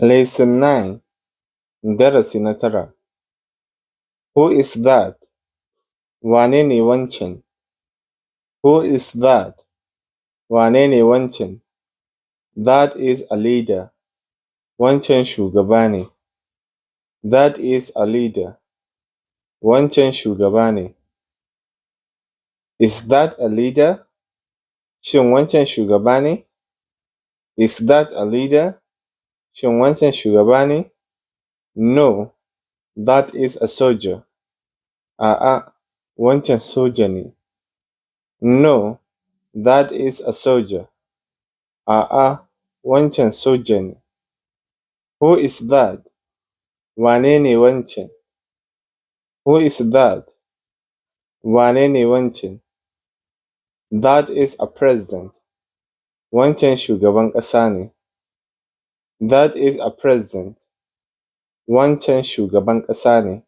Lesson 9, Darasi na tara. Who is that? Wane ne wancan? Who is that? Wane ne wancan? That is a leader. Wancan shugaba ne. That is a leader. Wancan shugaba ne. Is that a leader? Shin wancan shugaba ne? Is that a leader? Shin wancan shugaba ne? No, that is a soldier. A'a, wancan soja ne. No, that is a soldier. A'a, wancan soja ne. Who is that? Wane ne wancan? Who is that? Wane ne wancan? That is a president. Wancan shugaban ƙasa ne. That is a president. Wancan shugaban ƙasa ne.